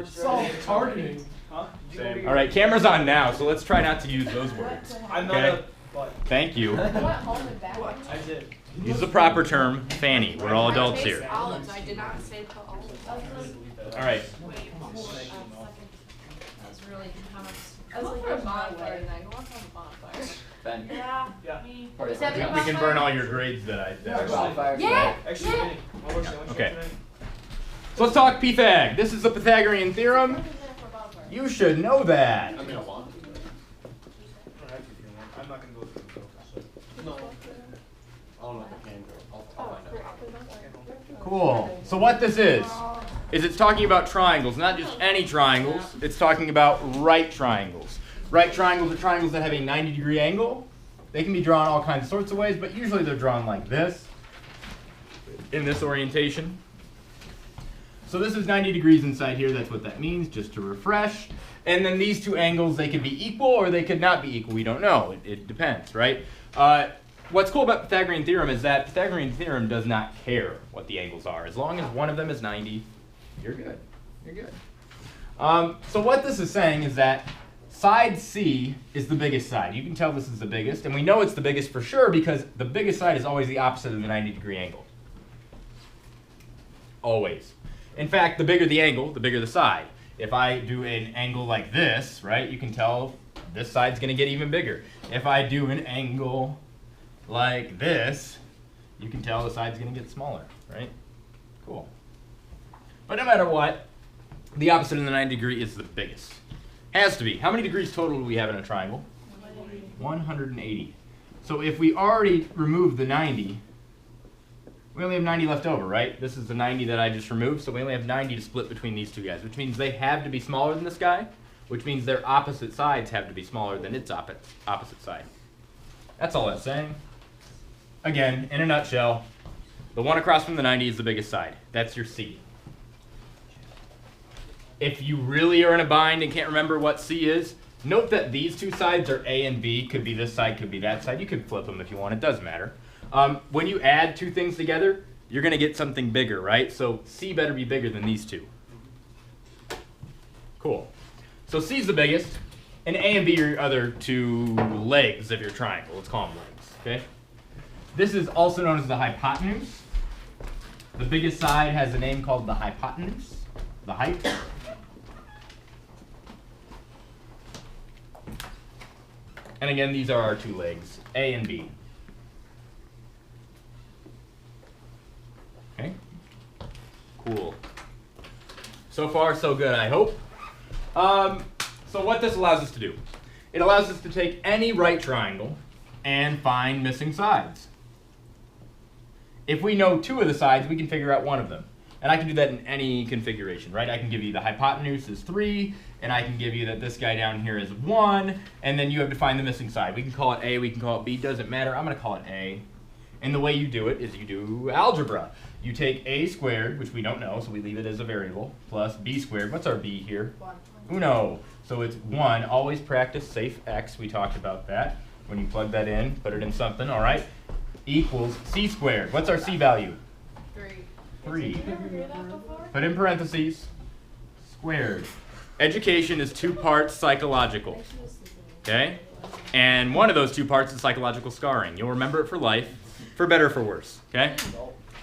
Soft targeting. Huh? All right, camera's on now, so let's try not to use those words. I'm not Okay? a butt. Thank you. I went home and back. I did. Use the proper term, Fanny. We're all adults I here. taste olives. I did not say put olives. All right. Wait, hold on. That was really intense. I was like, a bonfire tonight. Who wants to have a bonfire? Ben. Yeah. Yeah. Me. Party Is that hard. We can burn all your grades that I. Bonfire. Yeah. Actually, Yeah. what works? Okay. So let's talk Pythag. This is the Pythagorean theorem. For bonfire. You should know that. I mean, I want to. I'm not gonna go through it. No. I don't know if I can go. I'll find out. Cool. So what this is it's talking about triangles, not just any triangles. It's talking about right triangles. Right triangles are triangles that have a 90-degree angle. They can be drawn all kinds of sorts of ways, but usually they're drawn like this, in this orientation. So this is 90 degrees inside here. That's what that means, just to refresh. And then these two angles, they could be equal or they could not be equal. We don't know. It depends, right? What's cool about Pythagorean theorem is that Pythagorean theorem does not care what the angles are. As long as one of them is 90, you're good. You're good. So what this is saying is that side C is the biggest side. You can tell this is the biggest, and we know it's the biggest for sure because the biggest side is always the opposite of the 90-degree angle. Always. In fact, the bigger the angle, the bigger the side. If I do an angle like this, right, you can tell this side's going to get even bigger. If I do an angle like this, you can tell the side's going to get smaller, right? Cool. But no matter what, the opposite of the 90 degree is the biggest. Has to be. How many degrees total do we have in a triangle? 180. So if we already removed the 90, we only have 90 left over, right? This is the 90 that I just removed, so we only have 90 to split between these two guys, which means they have to be smaller than this guy, which means their opposite sides have to be smaller than its opposite side. That's all that's saying. Again, in a nutshell, the one across from the 90 is the biggest side. That's your C. If you really are in a bind and can't remember what C is, note that these two sides are A and B. Could be this side, could be that side. You could flip them if you want. It doesn't matter. When you add two things together, you're going to get something bigger, right? So C better be bigger than these two. Cool. So C is the biggest, and A and B are your other two legs of your triangle. Let's call them legs, okay? This is also known as the hypotenuse. The biggest side has a name called the hypotenuse, the height. And again, these are our two legs, A and B. Okay, cool. So far, so good, I hope. So what this allows us to do, it allows us to take any right triangle and find missing sides. If we know two of the sides, we can figure out one of them. And I can do that in any configuration, right? I can give you the hypotenuse is 3, and I can give you that this guy down here is 1, and then you have to find the missing side. We can call it A, we can call it B, doesn't matter. I'm going to call it A. And the way you do it is you do algebra. You take A squared, which we don't know, so we leave it as a variable, plus B squared. What's our B here? 1. Uno. So it's 1. Always practice safe X. We talked about that. When you plug that in, put it in something, all right? Equals C squared. What's our C value? 3. 3. Did you ever hear that before? Put in parentheses, squared. Education is 2 parts psychological, okay? And one of those 2 parts is psychological scarring. You'll remember it for life, for better or for worse, okay?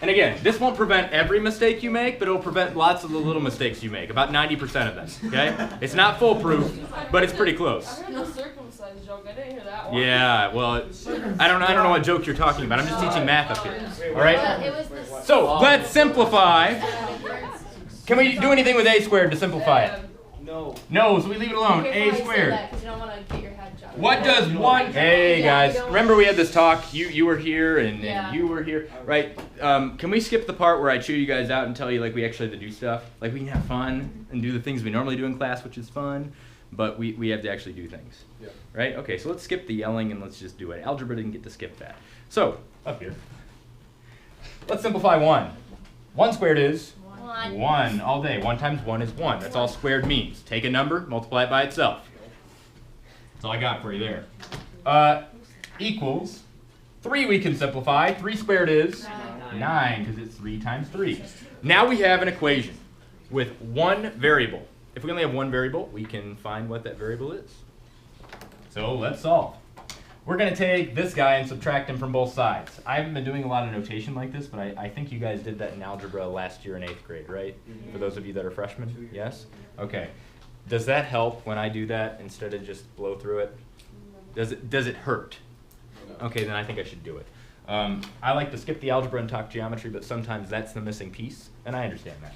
And again, this won't prevent every mistake you make, but it'll prevent lots of the little mistakes you make, about 90% of them, okay? It's not foolproof, but it's pretty close. I heard the circumcised joke. I didn't hear that one. Yeah, well, I don't know what joke you're talking about. I'm just teaching math up here, all right? It was the So let's simplify. Can we do anything with A squared to simplify it? No. No, so we leave it alone. A squared. Because you don't want to get your head chopped. What does 1? Hey guys, you don't- remember we had this talk. You were here and Yeah. you were here, right? Can we skip the part where I chew you guys out and tell you like we actually have to do stuff? Like we can have fun and do the things we normally do in class, which is fun, but we have to actually do things. Yeah. Right? Okay, so let's skip the yelling and let's just do it. Algebra didn't get to skip that. So up here, let's simplify 1. 1 squared is 1 all day. 1 times 1 is 1. That's all squared means. Take a number, multiply it by itself. That's all I got for you there. Equals 3 we can simplify. 3 squared is 9 because it's 3 times 3. Now we have an equation with one variable. if we only have one variable, we can find what that variable is. So let's solve. We're going to take this guy and subtract him from both sides. I haven't been doing a lot of notation like this, but I think you guys did that in algebra last year in 8th grade, right? For those of you that are freshmen? Yes? Okay. Does that help when I do that instead of just blow through it? Does it hurt? Okay, then I think I should do it. I like to skip the algebra and talk geometry, but sometimes that's the missing piece, and I understand that.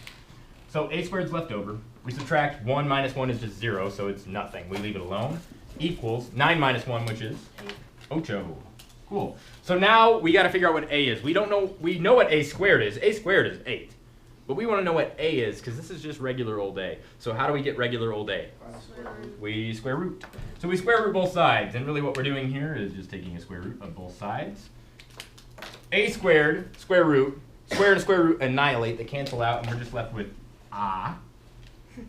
So a squared is left over. We subtract 1 minus 1 is just 0, so it's nothing. We leave it alone. Equals 9 minus 1, which is 8. Cool. So now we got to figure out what a is. We know what a squared is. A squared is 8. But we want to know what a is, because this is just regular old a. So how do we get regular old a? We square root. So we square root both sides, and really what we're doing here is just taking a square root of both sides. A squared, square root, square and square root annihilate, they cancel out, and we're just left with a.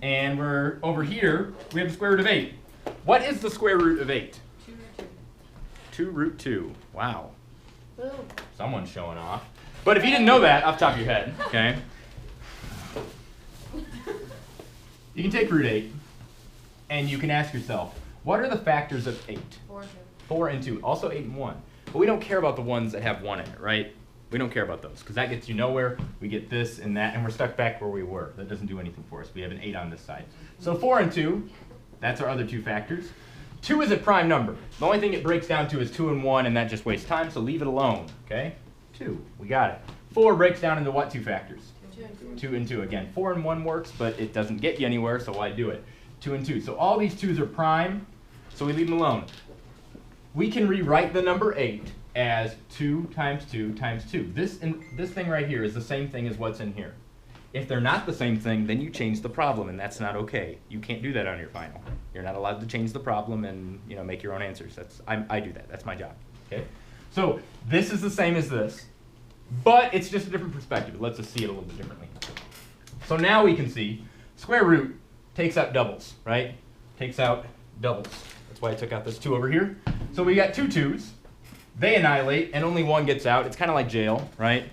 And we're over here, we have the square root of 8. What is the square root of 8? 2 root 2. Wow. Boom. Someone's showing off. But if you didn't know that off the top of your head, okay, you can take root 8, and you can ask yourself, what are the factors of 8? 4 and 2. 4 and 2. Also 8 and 1. But we don't care about the ones that have 1 in it, right? We don't care about those, because that gets you nowhere. We get this and that, and we're stuck back where we were. That doesn't do anything for us. We have an 8 on this side. So 4 and 2, that's our other two factors. 2 is a prime number. The only thing it breaks down to is 2 and 1, and that just wastes time, so leave it alone, okay? 2, we got it. 4 breaks down into what two factors? 2 and 2. Again, 4 and 1 works, but it doesn't get you anywhere, so why do it? 2 and 2. So all these 2's are prime, so we leave them alone. We can rewrite the number 8 as 2 times 2 times 2. This thing right here is the same thing as what's in here. If they're not the same thing, then you change the problem, and that's not okay. You can't do that on your final. You're not allowed to change the problem and make your own answers. I do that. That's my job. Okay. So this is the same as this, but it's just a different perspective. It lets us see it a little bit differently. So now we can see square root takes out doubles, right? Takes out doubles. That's why I took out this 2 over here. So we got 2 2's. They annihilate, and only 1 gets out. It's kind of like jail, right?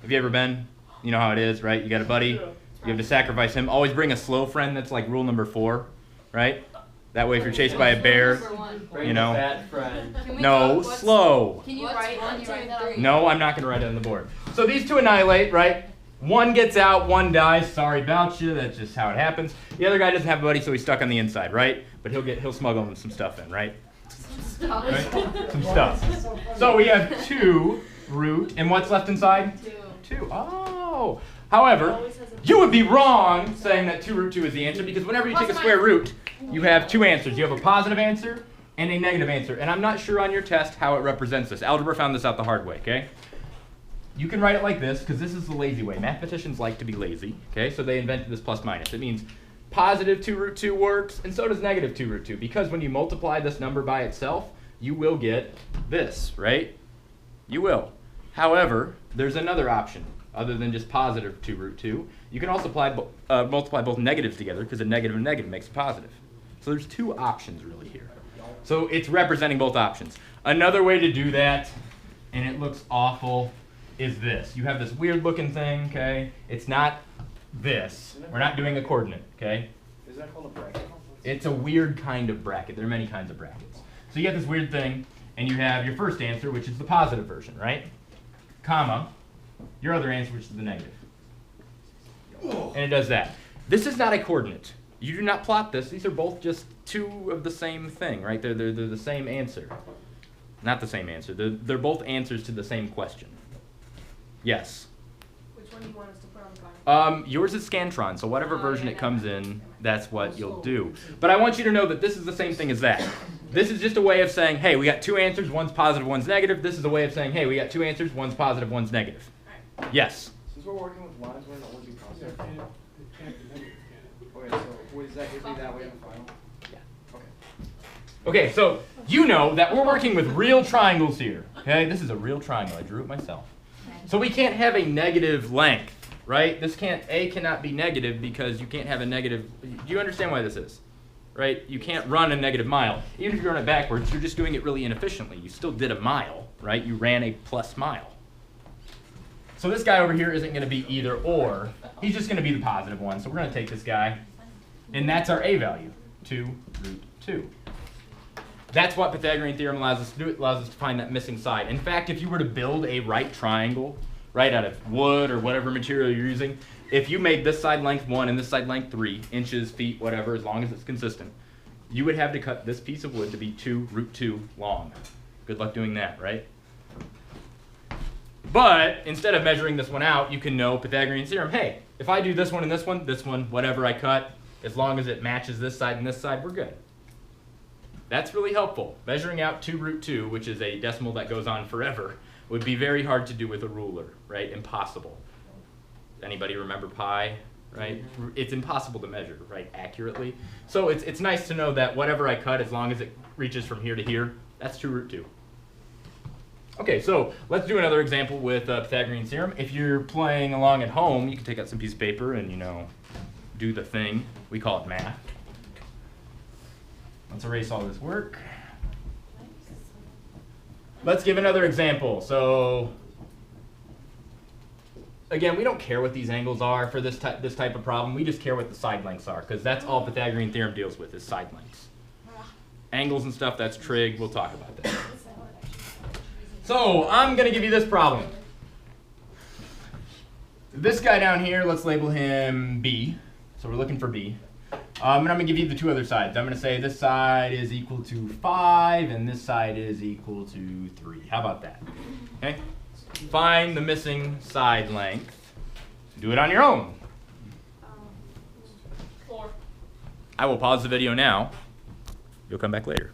Have you ever been? You know how it is, right? You got a buddy. You have to sacrifice him. Always bring a slow friend. That's like rule number 4, right? That way if you're chased by a bear, Bring a fat friend. no, slow. Can you write 1, 2, and 3? No, I'm not going to write it on the board. So these 2 annihilate, right? 1 gets out, 1 dies. Sorry about you. That's just how it happens. The other guy doesn't have a buddy, so he's stuck on the inside, right? But he'll smuggle some stuff in, right? Right? Some stuff. So we have 2 root, and what's left inside? 2. Oh. However, you would be wrong saying that 2 root 2 is the answer, because whenever you take a square root, you have 2 answers. You have a positive answer and a negative answer. And I'm not sure on your test how it represents this. Algebra found this out the hard way, okay? You can write it like this, because this is the lazy way. Mathematicians like to be lazy, okay? So they invented this plus minus. It means positive 2 root 2 works, and so does negative 2 root 2, because when you multiply this number by itself, you will get this, right? You will. However, there's another option other than just positive 2 root 2. You can also multiply both negatives together, because a negative and negative makes a positive. So there's 2 options really here. So it's representing both options. Another way to do that, and it looks awful, is this. You have this weird looking thing, okay? It's not this. We're not doing a coordinate, okay? Is that called a bracket? It's a weird kind of bracket. There are many kinds of brackets. So you get this weird thing, and you have your first answer, which is the positive version, right? Comma, your other answer, which is the negative. And it does that. This is not a coordinate. You do not plot this. These are both just 2 of the same thing, right? They're the same answer. Not the same answer. They're both answers to the same question. Yes? Which one do you want us to put on the final? Yours is Scantron, so whatever Oh, version yeah, it yeah. comes in, that's what you'll do. But I want you to know that this is the same thing as that. This is just a way of saying, hey, we got 2 answers, one's positive, one's negative. This is a way of saying, hey, we got 2 answers, one's positive, one's negative. Alright. Yes? Since we're working with lines, wouldn't it always be positive? It can't be negative, can Okay, so is that usually that way in the final? Yeah. Okay. Okay, so you know that we're working with real triangles here. Okay, this is a real triangle. I drew it myself. So we can't have a negative length, right? A cannot be negative because you can't have a negative. Do you understand why this is? Right? You can't run a negative mile. Even if you run it backwards, you're just doing it really inefficiently. You still did a mile, right? You ran a plus mile. So this guy over here isn't going to be either or. He's just going to be the positive one. So we're going to take this guy And that's our a value, 2 root 2. That's what Pythagorean theorem allows us to do. It allows us to find that missing side. In fact, if you were to build a right triangle, right, out of wood or whatever material you're using, if you made this side length 1 and this side length 3 inches, feet, whatever, as long as it's consistent, you would have to cut this piece of wood to be 2 root 2 long. Good luck doing that, right? But instead of measuring this one out, you can know Pythagorean theorem. Hey, if I do this one and this one, whatever I cut, as long as it matches this side and this side, we're good. That's really helpful. Measuring out 2 root 2, which is a decimal that goes on forever, would be very hard to do with a ruler, right? Impossible. Anybody remember pi, right? It's impossible to measure, right, accurately. So it's nice to know that whatever I cut, as long as it reaches from here to here, that's 2 root 2. Okay, so let's do another example with Pythagorean theorem. If you're playing along at home, you can take out some piece of paper and, do the thing. We call it math. Let's erase all this work. Let's give another example. So, again, we don't care what these angles are for this type of problem. We just care what the side lengths are, because that's all Pythagorean theorem deals with, is side lengths. Angles and stuff, that's trig. We'll talk about that. So, I'm going to give you this problem. This guy down here, let's label him B. So we're looking for B. And I'm going to give you the two other sides. I'm going to say this side is equal to 5, and this side is equal to 3. How about that? Okay? Find the missing side length. Do it on your own. 4. I will pause the video now. You'll come back later.